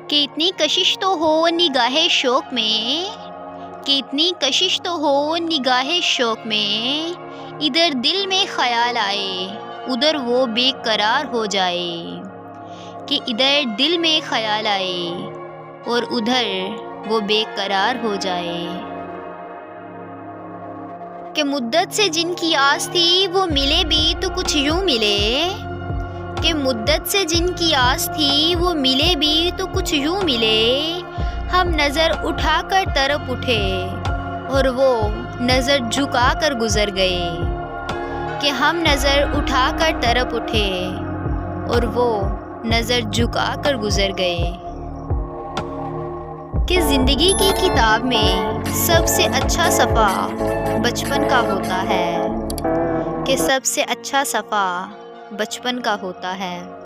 کہ اتنی کشش تو ہو نگاہ شوق میں، کہ اتنی کشش تو ہو نگاہ شوق میں، ادھر دل میں خیال آئے ادھر وہ بے قرار ہو جائے، کہ ادھر دل میں خیال آئے اور ادھر وہ بے قرار ہو جائے، کہ مدت سے جن کی آس تھی وہ ملے بھی تو کچھ یوں ملے، کہ مدت سے جن کی آس تھی وہ ملے بھی تو کچھ یوں ملے، ہم نظر اٹھا کر طرف اٹھے اور وہ نظر جھکا کر گزر گئے، کہ ہم نظر اٹھا کر طرف اٹھے اور وہ نظر جھکا کر گزر گئے، کہ زندگی کی کتاب میں سب سے اچھا صفحہ بچپن کا ہوتا ہے، کہ سب سے اچھا صفحہ بچپن کا ہوتا ہے۔